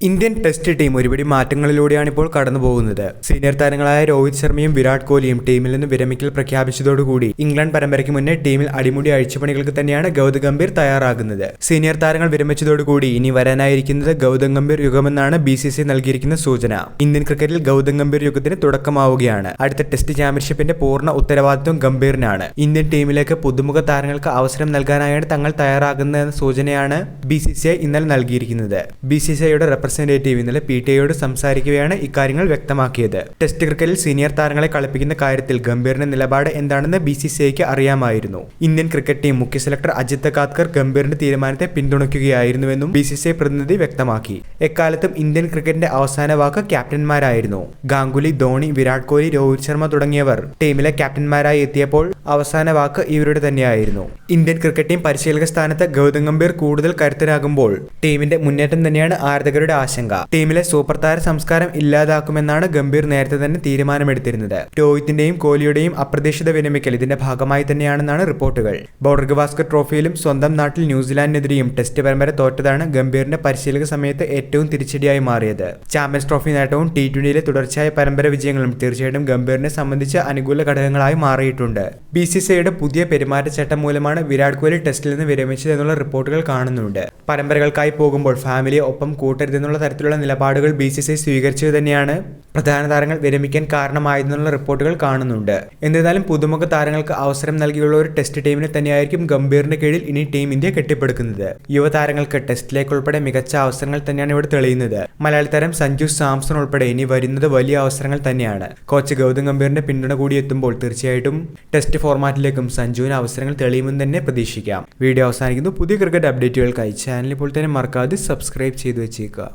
Indian test team ഒരുപിടി മാറ്റങ്ങളിലൂടെയാണ് ഇപ്പോൾ കടന്നുപോകുന്നത്. സീനിയർ താരങ്ങളായ രോഹിത് ശർമ്മയും വിരാട് കോഹ്ലിയും ടീമിൽ നിന്ന് വിരമിക്കൽ പ്രഖ്യാപിച്ചതോടുകൂടി ഇംഗ്ലണ്ട് പരമ്പരയ്ക്ക് മുന്നേ ടീമിൽ അടിമുടി അഴിച്ചുപണികൾക്ക് തന്നെയാണ് ഗൗതം ഗംഭീർ തയ്യാറാകുന്നത്. സീനിയർ താരങ്ങൾ വിരമിച്ചതോടുകൂടി ഇനി വരാനായിരിക്കുന്നത് ഗൗതം ഗംഭീർ യുഗമെന്നാണ് BCCI നൽകിയിരിക്കുന്ന സൂചന. ഇന്ത്യൻ ക്രിക്കറ്റിൽ ഗൗതം ഗംഭീർ യുഗത്തിന് തുടക്കമാവുകയാണ്. അടുത്ത ടെസ്റ്റ് ചാമ്പ്യൻഷിപ്പിന്റെ പൂർണ്ണ ഉത്തരവാദിത്വം ഗംഭീറിനാണ്. ഇന്ത്യൻ ടീമിലേക്ക് പുതുമുഖ താരങ്ങൾക്ക് അവസരം നൽകാനായാണ് തങ്ങൾ തയ്യാറാകുന്നതെന്ന സൂചനയാണ് BCCI ഇന്നലെ നൽകിയിരിക്കുന്നത്. BCCIയുടെ റെപ്രസെന്റേറ്റീവ് ഇന്നലെ PTIയോട് സംസാരിക്കുകയാണ് ഇക്കാര്യങ്ങൾ വ്യക്തമാക്കിയത്. ടെസ്റ്റ് ക്രിക്കറ്റിൽ സീനിയർ താരങ്ങളെ കളിപ്പിക്കുന്ന കാര്യത്തിൽ ഗംഭീറിന്റെ നിലപാട് എന്താണെന്ന് BCCIക്ക് അറിയാമായിരുന്നു. ഇന്ത്യൻ ക്രിക്കറ്റ് ടീം മുഖ്യ സെലക്ടർ അജിത് കാത്കർ ഗംഭീറിന്റെ തീരുമാനത്തെ പിന്തുണയ്ക്കുകയായിരുന്നുവെന്നും BCCI പ്രതിനിധി വ്യക്തമാക്കി. എക്കാലത്തും ഇന്ത്യൻ ക്രിക്കറ്റിന്റെ അവസാന വാക്ക് ക്യാപ്റ്റന്മാരായിരുന്നു. ഗാംഗുലി, ധോണി, വിരാട് കോഹ്ലി, രോഹിത് ശർമ്മ തുടങ്ങിയവർ ടീമിലെ ക്യാപ്റ്റന്മാരായി എത്തിയപ്പോൾ അവസാന വാക്ക് ഇവരുടെ തന്നെയായിരുന്നു. ഇന്ത്യൻ ക്രിക്കറ്റ് ടീം പരിശീലക സ്ഥാനത്ത് ഗൗതം ഗംഭീർ കൂടുതൽ കരുത്തരാകുമ്പോൾ ടീമിന്റെ മുന്നേറ്റം തന്നെയാണ് ആരാധകരുടെ ആശങ്ക. ടീമിലെ സൂപ്പർ താര സംസ്കാരം ഇല്ലാതാക്കുമെന്നാണ് ഗംഭീർ നേരത്തെ തന്നെ തീരുമാനമെടുത്തിരുന്നത്. രോഹിത്തിന്റെയും കോഹ്ലിയുടെയും അപ്രതീക്ഷിത വിരമിക്കൽ ഇതിന്റെ ഭാഗമായി തന്നെയാണെന്നാണ് റിപ്പോർട്ടുകൾ. ബോർഡർ ഗവാസ്കർ ട്രോഫിയിലും സ്വന്തം നാട്ടിൽ ന്യൂസിലാൻഡിനെതിരെയും ടെസ്റ്റ് പരമ്പര തോറ്റതാണ് ഗംഭീറിന്റെ പരിശീലക സമയത്ത് ഏറ്റവും തിരിച്ചടിയായി മാറിയത്. ചാമ്പ്യൻസ് ട്രോഫി നേട്ടവും T20യിലെ തുടർച്ചയായ പരമ്പര വിജയങ്ങളും തീർച്ചയായിട്ടും ഗംഭീറിനെ സംബന്ധിച്ച് അനുകൂല ഘടകങ്ങളായി മാറിയിട്ടുണ്ട്. BCCIയുടെ പുതിയ പെരുമാറ്റച്ചട്ടം മൂലമാണ് വിരാട് കോഹ്ലി ടെസ്റ്റിൽ നിന്ന് വിരമിച്ചതെന്നുള്ള റിപ്പോർട്ടുകൾ കാണുന്നുണ്ട്. പരമ്പരകൾക്കായി പോകുമ്പോൾ ഫാമിലിയെ ഒപ്പം കൂട്ടരുതെന്നുള്ള തരത്തിലുള്ള നിലപാടുകൾ BCCI സ്വീകരിച്ചത് തന്നെയാണ് പ്രധാന താരങ്ങൾ വിരമിക്കാൻ കാരണമായതെന്നുള്ള റിപ്പോർട്ടുകൾ കാണുന്നുണ്ട്. എന്നിരുന്നാലും പുതുമുഖ താരങ്ങൾക്ക് അവസരം നൽകിയുള്ള ഒരു ടെസ്റ്റ് ടീമിനെ തന്നെയായിരിക്കും ഗംഭീറിന്റെ കീഴിൽ ഇനി ടീം ഇന്ത്യ കെട്ടിപ്പടുക്കുന്നത്. യുവതാരങ്ങൾക്ക് ടെസ്റ്റിലേക്ക് ഉൾപ്പെടെ മികച്ച അവസരങ്ങൾ തന്നെയാണ് ഇവിടെ തെളിയുന്നത്. മലയാളി താരം സഞ്ജു സാംസൺ ഉൾപ്പെടെ ഇനി വരുന്നത് വലിയ അവസരങ്ങൾ തന്നെയാണ്. കോച്ച് ഗൗതം ഗംഭീറിന്റെ പിന്തുണ കൂടി എത്തുമ്പോൾ തീർച്ചയായിട്ടും ടെസ്റ്റ് ഫോർമാറ്റിലേക്കും സഞ്ജുവിന് അവസരങ്ങൾ തെളിയുമെന്ന് തന്നെ പ്രതീക്ഷിക്കാം. വീഡിയോ അവസാനിക്കുന്നു. പുതിയ ക്രിക്കറ്റ് അപ്ഡേറ്റുകൾക്കായി ചാനൽ ഇപ്പോൾ തന്നെ മറക്കാതെ സബ്സ്ക്രൈബ് ചെയ്തു വെച്ചേക്കുക.